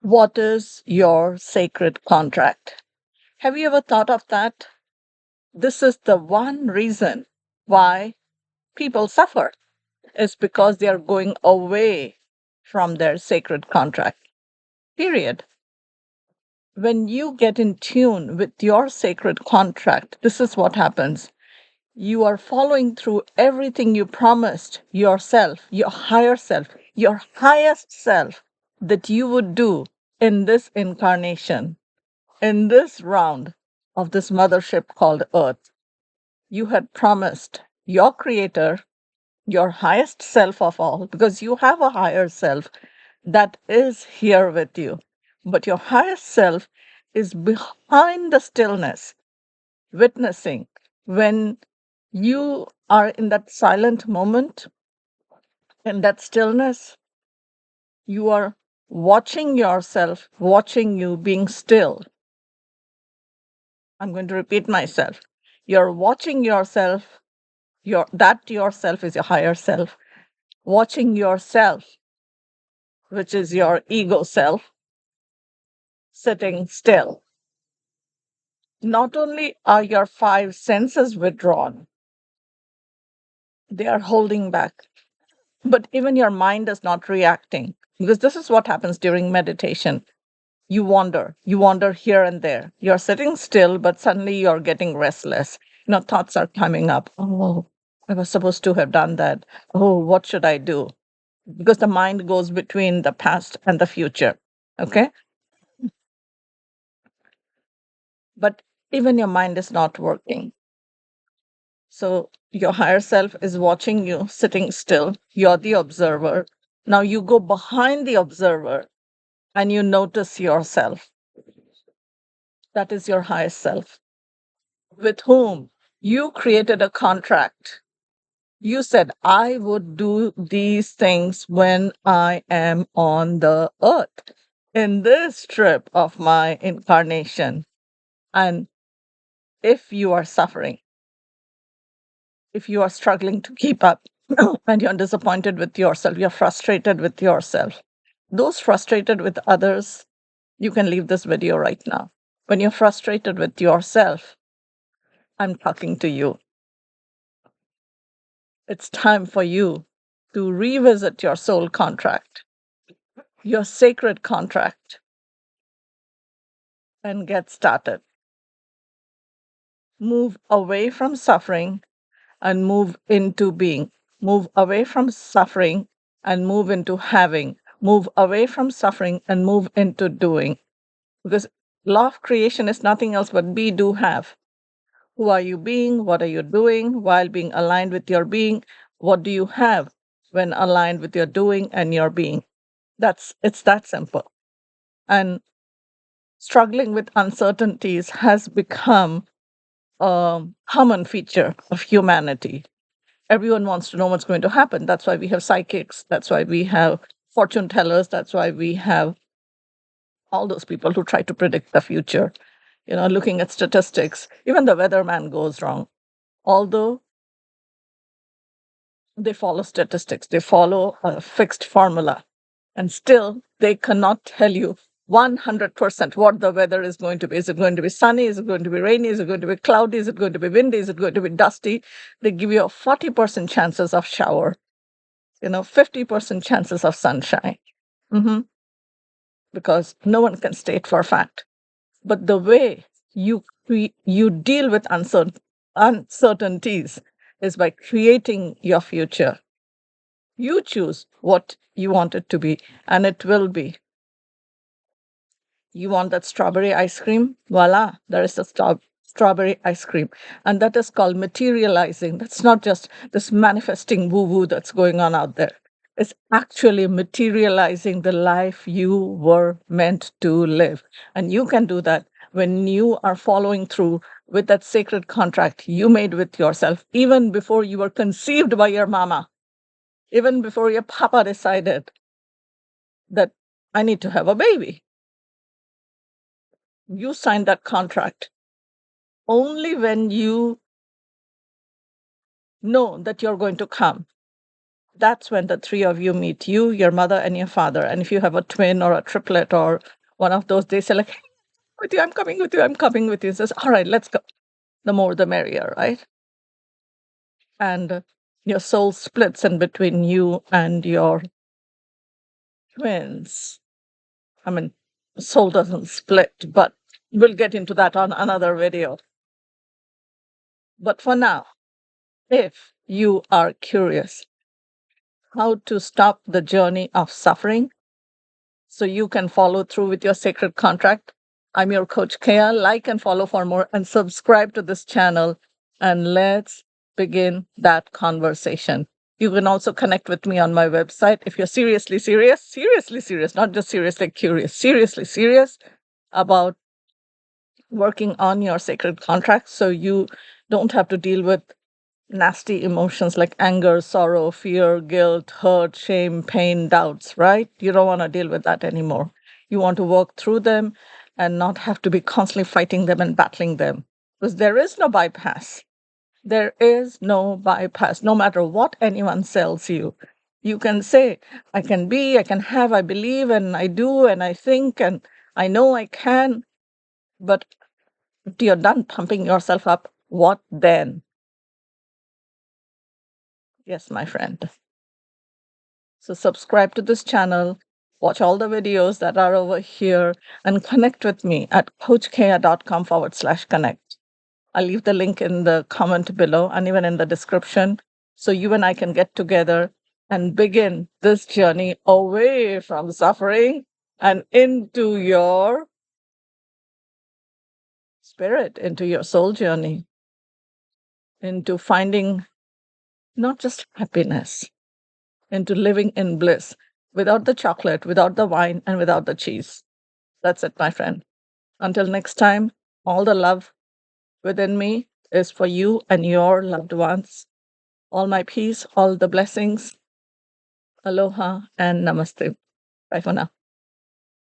What is your sacred contract? Have you ever thought of that? This is the one reason why people suffer, is because they are going away from their sacred contract. Period. When you get in tune with your sacred contract, this is what happens. You are following through everything you promised yourself, your higher self, your highest self, that you would do in this incarnation, in this round of this mothership called Earth. You had promised your creator, your highest self of all, because you have a higher self that is here with you. But your highest self is behind the stillness, witnessing when you are in that silent moment, in that stillness, you are watching yourself, watching you being still. I'm going to repeat myself. You're watching yourself, that yourself is your higher self, watching yourself, which is your ego self, sitting still. Not only are your five senses withdrawn, they are holding back, but even your mind is not reacting. Because this is what happens during meditation. You wander here and there. You're sitting still, but suddenly you're getting restless. Thoughts are coming up. Oh, I was supposed to have done that. Oh, what should I do? Because the mind goes between the past and the future. Okay. But even your mind is not working. So your higher self is watching you sitting still. You're the observer. Now you go behind the observer and you notice yourself. That is your highest self, with whom you created a contract. You said, I would do these things when I am on the earth in this trip of my incarnation. And if you are suffering, if you are struggling to keep up, and you're disappointed with yourself, you're frustrated with yourself, those frustrated with others, you can leave this video right now. When you're frustrated with yourself, I'm talking to you. It's time for you to revisit your soul contract, your sacred contract, and get started. Move away from suffering and move into being. Move away from suffering and move into having. Move away from suffering and move into doing. Because law of creation is nothing else but be, do, have. Who are you being? What are you doing? While being aligned with your being, what do you have when aligned with your doing and your being? It's that simple. And struggling with uncertainties has become a common feature of humanity. Everyone wants to know what's going to happen. That's why we have psychics. That's why we have fortune tellers. That's why we have all those people who try to predict the future. Looking at statistics, even the weatherman goes wrong. Although they follow statistics, they follow a fixed formula, and still they cannot tell you 100% what the weather is going to be. Is it going to be sunny? Is it going to be rainy? Is it going to be cloudy? Is it going to be windy? Is it going to be dusty? They give you a 40% chances of shower, 50% chances of sunshine. hmm Because no one can state for a fact. But the way you deal with uncertainties is by creating your future. You choose what you want it to be, and it will be. You want that strawberry ice cream? Voila, there is a strawberry ice cream. And that is called materializing. That's not just this manifesting woo woo that's going on out there. It's actually materializing the life you were meant to live. And you can do that when you are following through with that sacred contract you made with yourself, even before you were conceived by your mama, even before your papa decided that I need to have a baby. You signed that contract. Only when you know that you're going to come, That's when the three of you meet, you, your mother, and your father. And if you have a twin or a triplet or one of those, they say like, "Hey, with you, I'm coming with you, I'm coming with you." Says, all right, let's go. The more the merrier, right? And your soul splits in between you and your twins. I mean, soul doesn't split, but we'll get into that on another video. But for now, if you are curious how to stop the journey of suffering so you can follow through with your sacred contract, I'm your coach Kaya. Like and follow for more and subscribe to this channel. And let's begin that conversation. You can also connect with me on my website if you're seriously serious, not just seriously curious, seriously serious about working on your sacred contract so you don't have to deal with nasty emotions like anger, sorrow, fear, guilt, hurt, shame, pain, doubts, right? You don't want to deal with that anymore. You want to work through them and not have to be constantly fighting them and battling them. Because there is no bypass. There is no bypass. No matter what anyone sells you, you can say, I can be, I can have, I believe, and I do, and I think, and I know I can. But if you're done pumping yourself up, what then? Yes, my friend. So subscribe to this channel, watch all the videos that are over here, and connect with me at coachkaya.com/connect. I'll leave the link in the comment below and even in the description so you and I can get together and begin this journey away from suffering and into your spirit, into your soul journey, into finding not just happiness, into living in bliss without the chocolate, without the wine, and without the cheese. That's it, my friend. Until next time, all the love within me is for you and your loved ones. All my peace, all the blessings. Aloha and namaste. Bye for now.